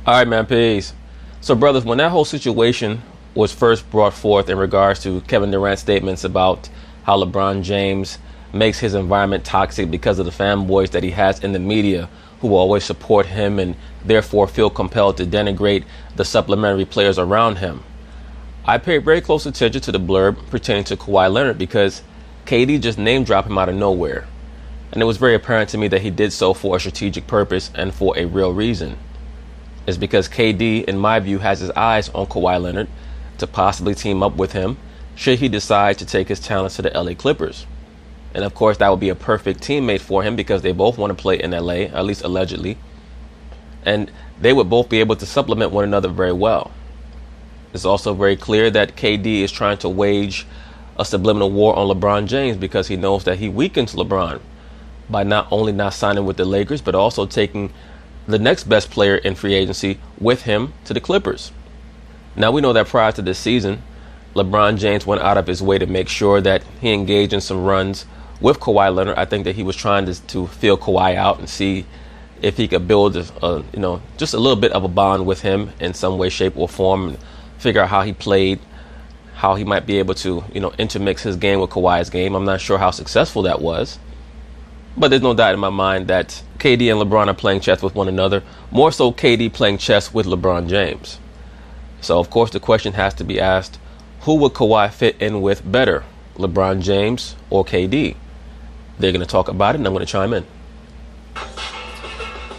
All right, man, peace. So, brothers, when that whole situation was first brought forth in regards to Kevin Durant's statements about how LeBron James makes his environment toxic because of the fanboys that he has in the media who will always support him and therefore feel compelled to denigrate the supplementary players around him, I paid very close attention to the blurb pertaining to Kawhi Leonard because KD just name-dropped him out of nowhere. And it was very apparent to me that he did so for a strategic purpose and for a real reason. It's because KD, in my view, has his eyes on Kawhi Leonard to possibly team up with him should he decide to take his talents to the LA Clippers. And of course, that would be a perfect teammate for him because they both want to play in LA, at least allegedly. And they would both be able to supplement one another very well. It's also very clear that KD is trying to wage a subliminal war on LeBron James because he knows that he weakens LeBron by not only not signing with the Lakers, but also taking the next best player in free agency with him to the Clippers. Now, we know that prior to this season, LeBron James went out of his way to make sure that he engaged in some runs with Kawhi Leonard. I think that he was trying to feel Kawhi out and see if he could build just a little bit of a bond with him in some way, shape, or form, and figure out how he played, how he might be able to, intermix his game with Kawhi's game. I'm not sure how successful that was. But there's no doubt in my mind that KD and LeBron are playing chess with one another, more so KD playing chess with LeBron James. So, of course, the question has to be asked, who would Kawhi fit in with better, LeBron James or KD? They're going to talk about it, and I'm going to chime in.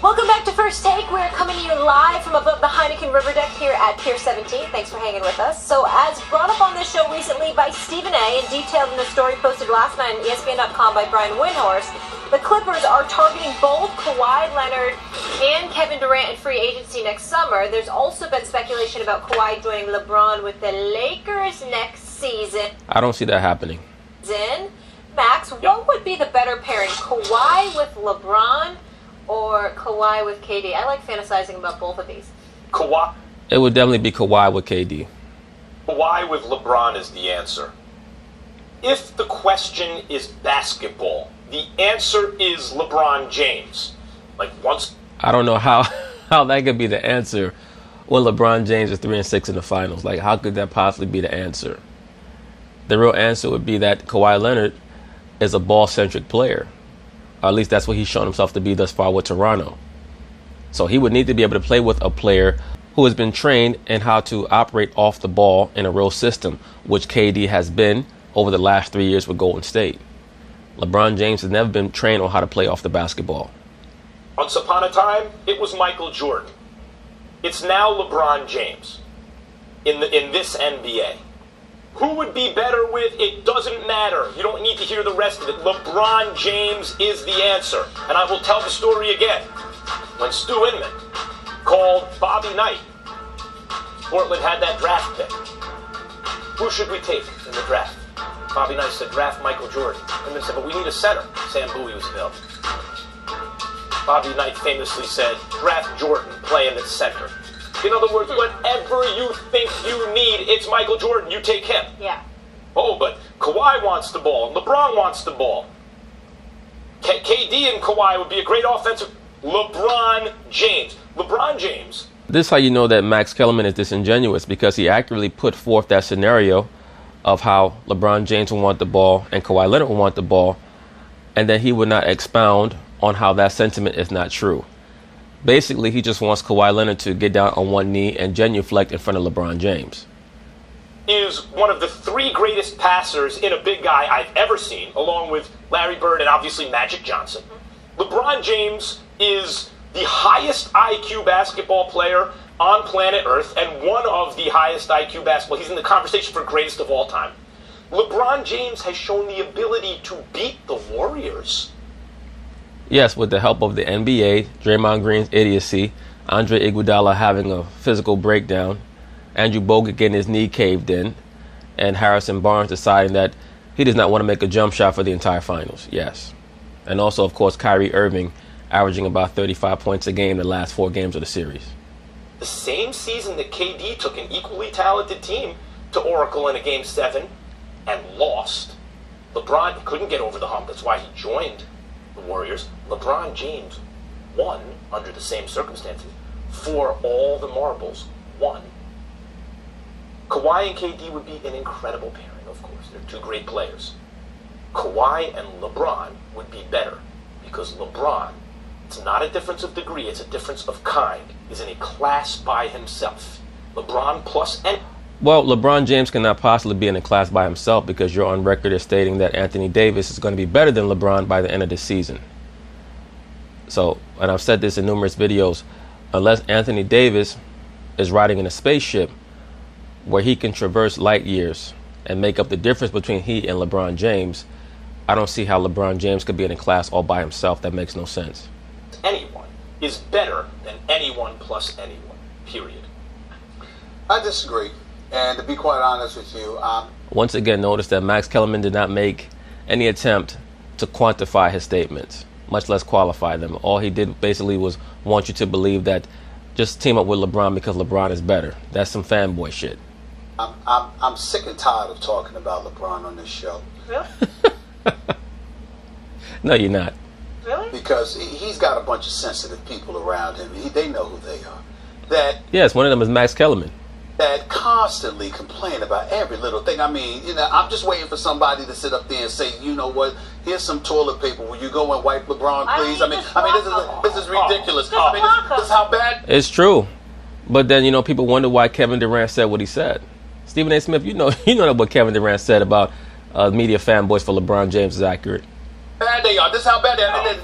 Welcome back to First Take. We're coming to you live from above the Heineken River Deck here at Pier 17. Thanks for hanging with us. So, as brought up on this show recently by Stephen A. and detailed in the story posted last night on ESPN.com by Brian Windhorst, the Clippers are targeting both Kawhi Leonard and Kevin Durant in free agency next summer. There's also been speculation about Kawhi joining LeBron with the Lakers next season. I don't see that happening. Max, what would be the better pairing, Kawhi with LeBron or Kawhi with KD? I like fantasizing about both of these. Kawhi. It would definitely be Kawhi with KD. Kawhi with LeBron is the answer. If the question is basketball, the answer is LeBron James. I don't know how that could be the answer when LeBron James is 3-6 in the finals. How could that possibly be the answer? The real answer would be that Kawhi Leonard is a ball-centric player. Or at least that's what he's shown himself to be thus far with Toronto. So he would need to be able to play with a player who has been trained in how to operate off the ball in a real system, which KD has been over the last 3 years with Golden State. LeBron James has never been trained on how to play off the basketball. Once upon a time, it was Michael Jordan. It's now LeBron James in this NBA. Who would be better with? It doesn't matter. You don't need to hear the rest of it. LeBron James is the answer. And I will tell the story again. When Stu Inman called Bobby Knight, Portland had that draft pick. Who should we take in the draft? Bobby Knight said, draft Michael Jordan. Inman said, but we need a center. Sam Bowie was available. Bobby Knight famously said, draft Jordan, play him at center. In other words, whatever you think you need, it's Michael Jordan. You take him. Yeah. Oh, but Kawhi wants the ball. LeBron wants the ball. KD and Kawhi would be a great offensive. LeBron James. LeBron James. This is how you know that Max Kellerman is disingenuous, because he accurately put forth that scenario of how LeBron James would want the ball and Kawhi Leonard would want the ball, and then he would not expound on how that sentiment is not true. Basically, he just wants Kawhi Leonard to get down on one knee and genuflect in front of LeBron James. Is one of the three greatest passers in a big guy I've ever seen, along with Larry Bird and obviously Magic Johnson. LeBron James is the highest IQ basketball player on planet Earth and one of the highest IQ basketball. He's in the conversation for greatest of all time. LeBron James has shown the ability to beat the Warriors. Yes, with the help of the NBA, Draymond Green's idiocy, Andre Iguodala having a physical breakdown, Andrew Bogut getting his knee caved in, and Harrison Barnes deciding that he does not want to make a jump shot for the entire finals. Yes. And also, of course, Kyrie Irving averaging about 35 points a game the last 4 games of the series. The same season that KD took an equally talented team to Oracle in a Game 7 and lost. LeBron couldn't get over the hump. That's why he joined the Warriors. LeBron James won under the same circumstances for all the marbles won. Kawhi and KD would be an incredible pairing, of course. They're two great players. Kawhi and LeBron would be better because LeBron, it's not a difference of degree, it's a difference of kind, is in a class by himself. LeBron plus and... Well, LeBron James cannot possibly be in a class by himself because you're on record as stating that Anthony Davis is going to be better than LeBron by the end of the season. So, and I've said this in numerous videos, unless Anthony Davis is riding in a spaceship where he can traverse light years and make up the difference between he and LeBron James, I don't see how LeBron James could be in a class all by himself. That makes no sense. Anyone is better than anyone plus anyone, period. I disagree. And to be quite honest with you, once again, notice that Max Kellerman did not make any attempt to quantify his statements, much less qualify them. All he did basically was want you to believe that just team up with LeBron because LeBron is better. That's some fanboy shit. I'm sick and tired of talking about LeBron on this show. Really? No, you're not. Really? Because he's got a bunch of sensitive people around him. They know who they are. That Yes, one of them is Max Kellerman. that constantly complain about every little thing. I mean, I'm just waiting for somebody to sit up there and say, you know what? Here's some toilet paper. Will you go and wipe LeBron, please? I mean, this is ridiculous. I mean, this is how bad. It's true. But then, people wonder why Kevin Durant said what he said. Stephen A. Smith, you know that what Kevin Durant said about media fanboys for LeBron James is accurate. Bad they are. This is how bad they are. They're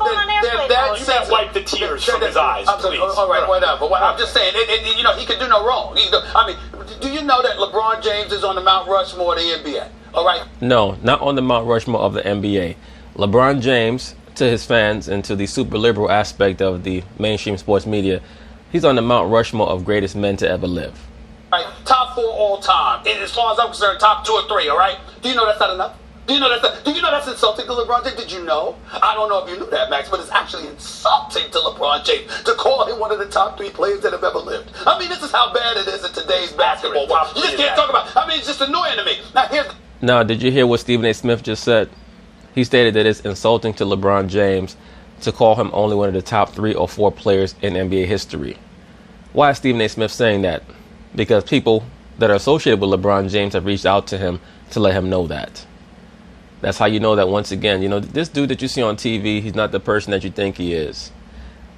that You can't wipe the tears from his eyes, please. All right, whatever. I'm just saying, he can do no wrong. I mean, do you know that LeBron James is on the Mount Rushmore of the NBA? All right? No, not on the Mount Rushmore of the NBA. LeBron James, to his fans and to the super liberal aspect of the mainstream sports media, he's on the Mount Rushmore of greatest men to ever live. All right, top 4 all time. And as far as I'm concerned, top 2 or 3, all right? Do you know that's not enough? Do you know that's insulting to LeBron James? Did you know? I don't know if you knew that, Max, but it's actually insulting to LeBron James to call him one of the top 3 players that have ever lived. I mean, this is how bad it is in today's basketball world. You just can't talk about it. I mean, it's just annoying to me. Now, did you hear what Stephen A. Smith just said? He stated that it's insulting to LeBron James to call him only one of the top 3 or 4 players in NBA history. Why is Stephen A. Smith saying that? Because people that are associated with LeBron James have reached out to him to let him know that. That's how you know that, once again, this dude that you see on TV, he's not the person that you think he is.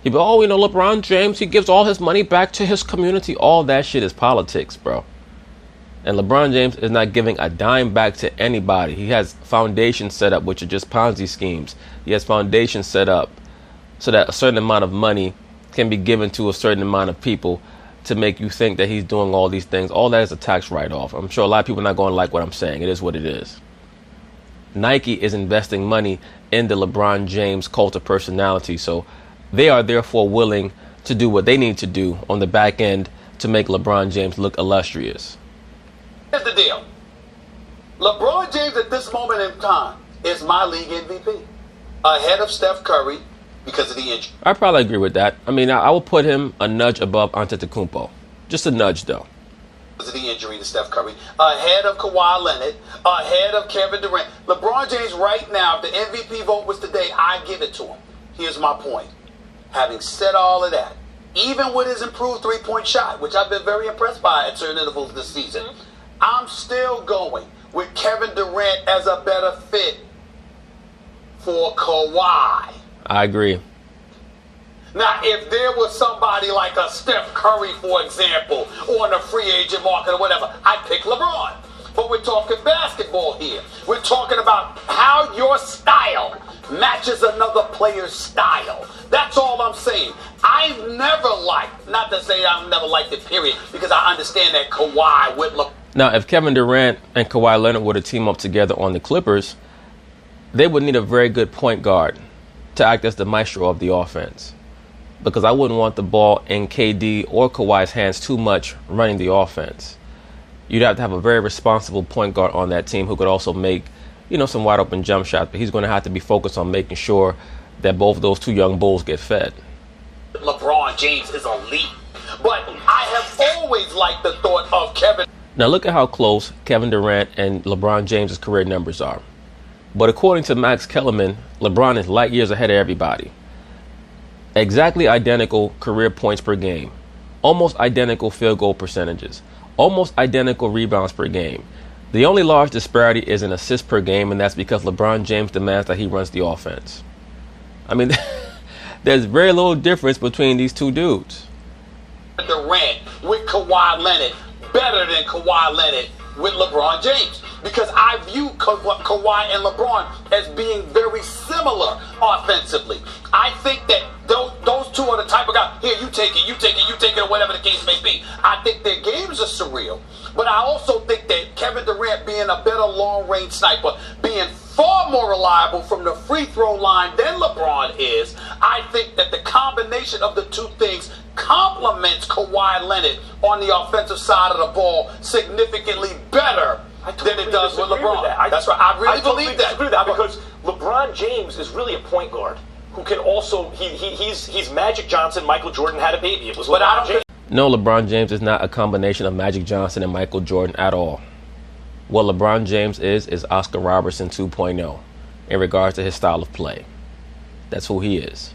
People, LeBron James, he gives all his money back to his community. All that shit is politics, bro. And LeBron James is not giving a dime back to anybody. He has foundations set up, which are just Ponzi schemes. He has foundations set up so that a certain amount of money can be given to a certain amount of people to make you think that he's doing all these things. All that is a tax write-off. I'm sure a lot of people are not going to like what I'm saying. It is what it is. Nike is investing money in the LeBron James cult of personality, so they are therefore willing to do what they need to do on the back end to make LeBron James look illustrious. Here's the deal. LeBron James at this moment in time is my league MVP, ahead of Steph Curry because of the injury. I probably agree with that. I mean, I will put him a nudge above Antetokounmpo. Just a nudge, though. Because of the injury to Steph Curry, ahead of Kawhi Leonard, ahead of Kevin Durant. LeBron James right now, if the MVP vote was today, I give it to him. Here's my point. Having said all of that, even with his improved three-point shot, which I've been very impressed by at certain intervals this season, I'm still going with Kevin Durant as a better fit for Kawhi. I agree. Now, if there was somebody like a Steph Curry, for example, on the free agent market or whatever, I'd pick LeBron. But we're talking basketball here. We're talking about how your style matches another player's style. That's all I'm saying. I've never liked, not to say I've never liked it, period, because I understand that Kawhi with LeBron. Now, if Kevin Durant and Kawhi Leonard were to team up together on the Clippers, they would need a very good point guard to act as the maestro of the offense. Because I wouldn't want the ball in KD or Kawhi's hands too much running the offense. You'd have to have a very responsible point guard on that team who could also make, some wide open jump shots. But he's going to have to be focused on making sure that both of those two young bulls get fed. LeBron James is elite. But I have always liked the thought of Kevin. Now look at how close Kevin Durant and LeBron James' career numbers are. But according to Max Kellerman, LeBron is light years ahead of everybody. Exactly identical career points per game. almost identical field goal percentages, almost identical rebounds per game. The only large disparity is in assists per game, and that's because LeBron James demands that he runs the offense. I mean, there's very little difference between these two dudes. Durant with Kawhi Leonard better than Kawhi Leonard with LeBron James, because I view Kawhi and LeBron as being very similar offensively. I think that those two are the type of guys, here, you take it, or whatever the case may be. I think their games are surreal, but I also think that Kevin Durant being a better long-range sniper, being far more reliable from the free throw line than LeBron is, I think that the combination of the two things complements Kawhi Leonard on the offensive side of the ball significantly better than it does with LeBron. That's right. I really believe that. Disagree with that because LeBron James is really a point guard who can also he's Magic Johnson. Michael Jordan had a baby. It was LeBron James. No, LeBron James is not a combination of Magic Johnson and Michael Jordan at all. What LeBron James is Oscar Robertson 2.0 in regards to his style of play. That's who he is.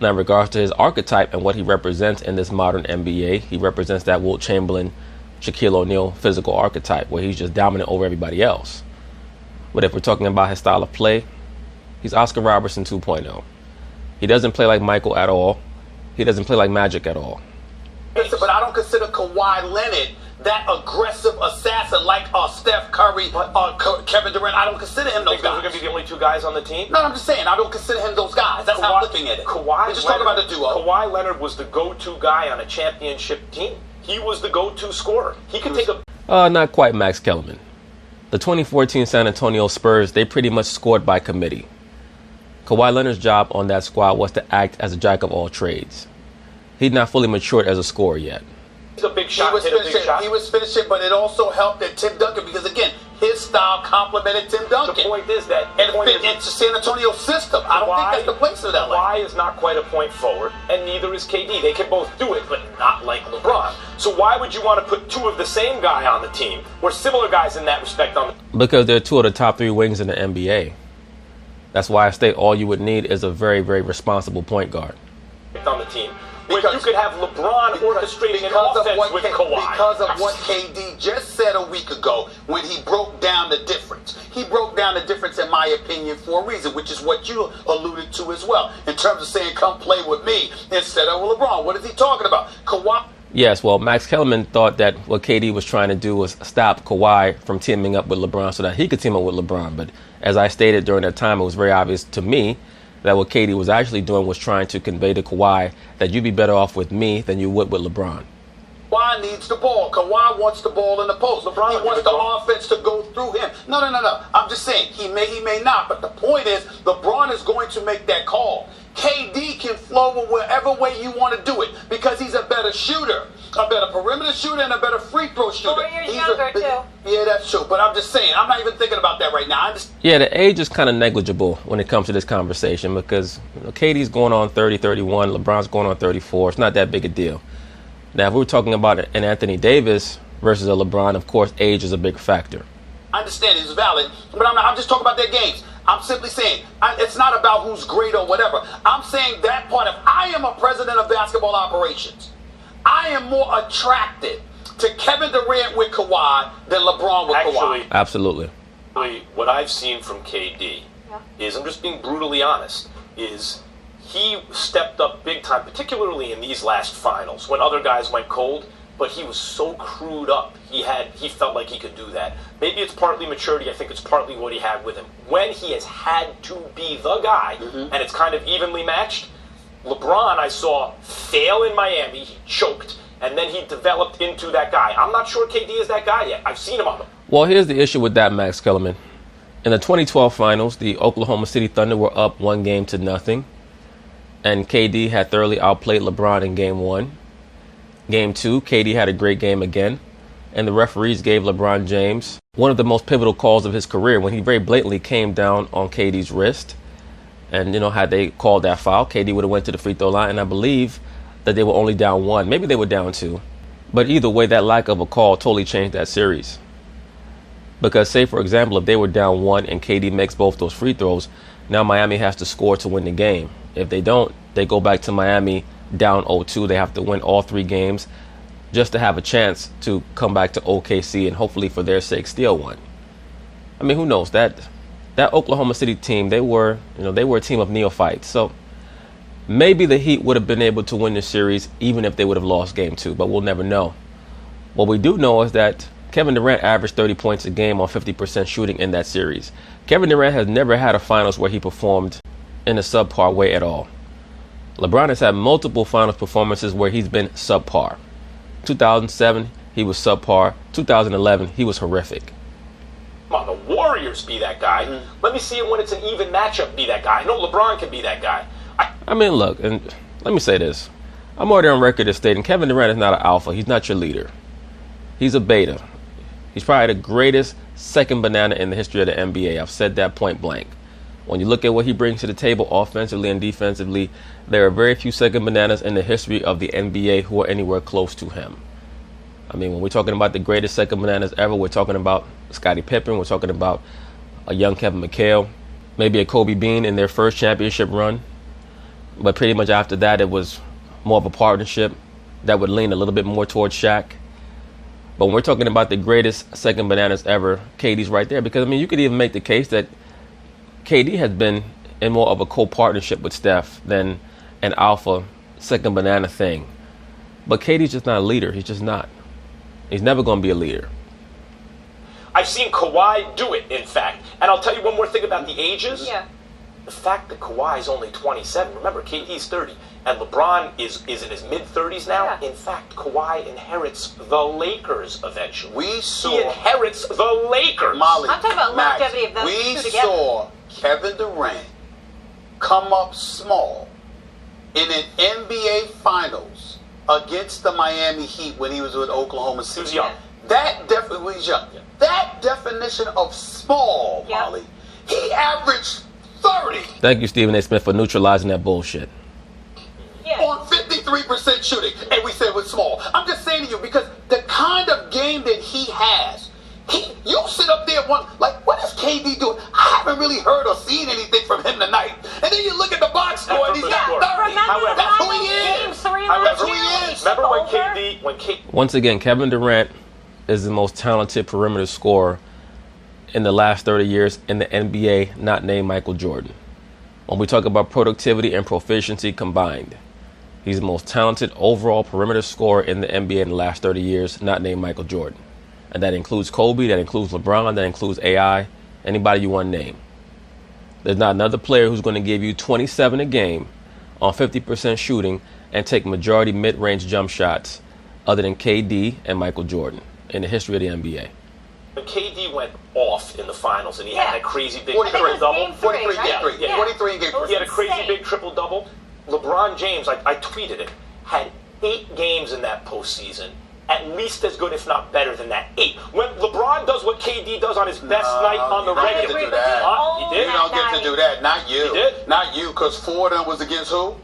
Now, in regards to his archetype and what he represents in this modern NBA, he represents that Wilt Chamberlain, Shaquille O'Neal physical archetype where he's just dominant over everybody else. But if we're talking about his style of play, he's Oscar Robertson 2.0. He doesn't play like Michael at all. He doesn't play like Magic at all. But I don't consider Kawhi Leonard that aggressive assassin like Steph Curry or Kevin Durant. I don't consider him those guys. Those are going to be the only two guys on the team? No, I'm just saying, I don't consider him those guys. That's how I'm looking at it. We're just talking about the duo. Kawhi Leonard was the go-to guy on a championship team. He was the go-to scorer. He could take a... Not quite Max Kellerman. The 2014 San Antonio Spurs, they pretty much scored by committee. Kawhi Leonard's job on that squad was to act as a jack of all trades. He'd not fully matured as a scorer yet. A big shot, he was finishing, but it also helped that Tim Duncan, because again, his style complemented Tim Duncan. The point is that and it fit into San Antonio's system. I don't think that's the place for that. Kawhi is not quite a point forward, and neither is KD. They can both do it, but not like LeBron. So why would you want to put two of the same guy on the team, or similar guys in that respect on the... Because they're two of the top three wings in the NBA. That's why I state all you would need is a very, very responsible point guard. On the team. Because you could have LeBron orchestrating an offense with Kawhi. Because of what KD just said a week ago when he broke down the difference. He broke down the difference, in my opinion, for a reason, which is what you alluded to as well, in terms of saying, come play with me instead of LeBron. What is he talking about? Kawhi. Yes, well, Max Kellerman thought that what KD was trying to do was stop Kawhi from teaming up with LeBron so that he could team up with LeBron. But as I stated during that time, it was very obvious to me that what KD was actually doing was trying to convey to Kawhi that you'd be better off with me than you would with LeBron. Kawhi needs the ball. Kawhi wants the ball in the post. He wants the offense to go through him. No. I'm just saying, he may not. But the point is, LeBron is going to make that call. KD can flow wherever way you want to do it because he's a better shooter, a better perimeter shooter, and a better free throw shooter. 4 years younger, too. Yeah, that's true. But I'm just saying, I'm not even thinking about that right now. Yeah, the age is kind of negligible when it comes to this conversation because KD's going on 30, 31, LeBron's going on 34. It's not that big a deal. Now, if we were talking about an Anthony Davis versus a LeBron, of course, age is a big factor. I understand it's valid, but I'm just talking about their games. I'm simply saying it's not about who's great or whatever. I'm saying that part of I am a president of basketball operations. I am more attracted to Kevin Durant with Kawhi than LeBron with Kawhi. Absolutely. What I've seen from KD is, I'm just being brutally honest, is he stepped up big time, particularly in these last finals when other guys went cold. But he was so crewed up. He felt like he could do that. Maybe it's partly maturity. I think it's partly what he had with him. When he has had to be the guy, and it's kind of evenly matched, LeBron I saw fail in Miami. He choked, and then he developed into that guy. I'm not sure KD is that guy yet. I've seen him on them. Well, here's the issue with that, Max Kellerman. In the 2012 finals, the Oklahoma City Thunder were up 1-0, and KD had thoroughly outplayed LeBron in Game 1. Game 2, KD had a great game again, and the referees gave LeBron James one of the most pivotal calls of his career when he very blatantly came down on KD's wrist. And, had they called that foul, KD would have went to the free throw line, and I believe that they were only down 1. Maybe they were down 2. But either way, that lack of a call totally changed that series. Because, say, for example, if they were down 1 and KD makes both those free throws, now Miami has to score to win the game. If they don't, they go back to Miami down 0-2. They have to win all 3 games just to have a chance to come back to OKC and hopefully for their sake steal one. I mean, who knows? That Oklahoma City team, they were a team of neophytes. So maybe the Heat would have been able to win the series even if they would have lost game 2, but we'll never know. What we do know is that Kevin Durant averaged 30 points a game on 50% shooting in that series. Kevin Durant has never had a finals where he performed in a subpar way at all. LeBron has had multiple finals performances where he's been subpar. 2007, he was subpar. 2011, he was horrific. Come on, the Warriors be that guy. Let me see it when it's an even matchup be that guy. I know LeBron can be that guy. I mean, look, and let me say this. I'm already on record as stating Kevin Durant is not an alpha. He's not your leader. He's a beta. He's probably the greatest second banana in the history of the NBA. I've said that point blank. When you look at what he brings to the table offensively and defensively, there are very few second bananas in the history of the NBA who are anywhere close to him. I mean, when we're talking about the greatest second bananas ever, we're talking about Scottie Pippen, we're talking about a young Kevin McHale, maybe a Kobe Bean in their first championship run. But pretty much after that, it was more of a partnership that would lean a little bit more towards Shaq. But when we're talking about the greatest second bananas ever, KD's right there. Because, I mean, you could even make the case that KD has been in more of a co-partnership with Steph than an alpha second banana thing. But KD's just not a leader. He's just not. He's never going to be a leader. I've seen Kawhi do it, in fact. And I'll tell you one more thing about the ages. Yeah. The fact that Kawhi is only 27, remember, KD's 30, and LeBron is in his mid-30s now. Yeah. In fact, Kawhi inherits the Lakers eventually. We saw... He inherits the Lakers. Molly, I'm talking about Max, longevity of those we two together. saw Kevin Durant come up small in an NBA Finals against the Miami Heat when he was with Oklahoma City. He was young. That definitely was young. That definition of small, Yeah. Molly, he averaged 30 Thank you, Stephen A. Smith, for neutralizing that bullshit. Yeah. on 53% shooting, and we said it was small. I'm just saying to you, because the kind of game that he has, you sit up there one like, what is KD doing? I haven't really heard or seen anything from him tonight. And then you look at the box score, and he's got 30. However, That's who he Game is. 3 That's last who year he when he is. took Remember over? when Once again, Kevin Durant is the most talented perimeter scorer in the last 30 years in the NBA, not named Michael Jordan. When we talk about productivity and proficiency combined, he's the most talented overall perimeter scorer in the NBA in the last 30 years, not named Michael Jordan. And that includes Kobe, that includes LeBron, that includes AI, anybody you want to name. There's not another player who's going to give you 27 a game on 50% shooting and take majority mid-range jump shots other than KD and Michael Jordan in the history of the NBA. When KD went off in the finals and he had that crazy big 43. triple-double. Game 3, 43 right? game 3. Yeah. 43 in game 3. He had a crazy Insane. big triple-double. LeBron James, I tweeted it, had 8 games in that postseason, at least as good, if not better than that. 8. When LeBron does what KD does on his best night on the you don't get regular, to do that. He did. You don't get to do that. Not you. He did. Not you, because 4 of them was against who?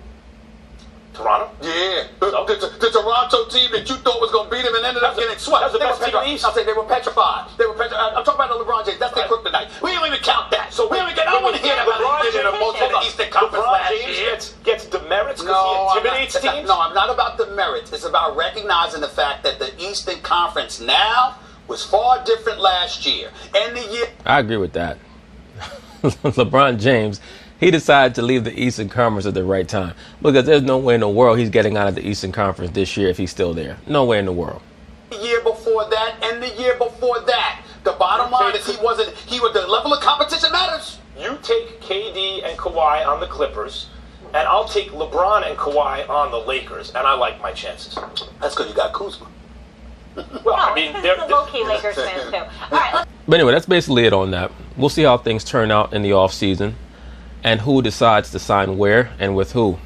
Toronto? Yeah. So? The Toronto team that you thought was going to beat him and ended up getting swept. That was the They best were team in the East. I'll say they were petrified. I'm talking about the LeBron James. That's their kryptonite. We don't even count that. So we don't even get. I don't want to hear about LeBron he did in the most in the Eastern Conference LeBron last James year. gets demerits because No, he intimidates teams? No, I'm not about the merits. It's about recognizing the fact that the Eastern Conference now was far different last year. And the year. I agree with that. LeBron James, he decided to leave the Eastern Conference at the right time because there's no way in the world he's getting out of the Eastern Conference this year if he's still there. No way in the world. The year before that and the year before that. The bottom line is he was the level of competition matters. You take KD and Kawhi on the Clippers, and I'll take LeBron and Kawhi on the Lakers, and I like my chances. That's because you got Kuzma. Well, I No, mean, this they're, is the low-key Lakers fans, too. All right, let's But anyway, that's basically it on that. We'll see how things turn out in the offseason and who decides to sign where and with who.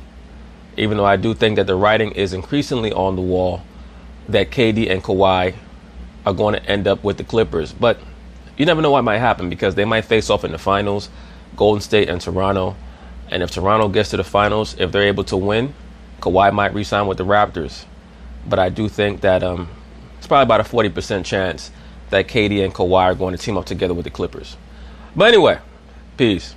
Even though I do think that the writing is increasingly on the wall that KD and Kawhi are going to end up with the Clippers. But you never know what might happen because they might face off in the finals, Golden State and Toronto. And if Toronto gets to the finals, if they're able to win, Kawhi might re-sign with the Raptors. But I do think that it's probably about a 40% chance that KD and Kawhi are going to team up together with the Clippers. But anyway, peace.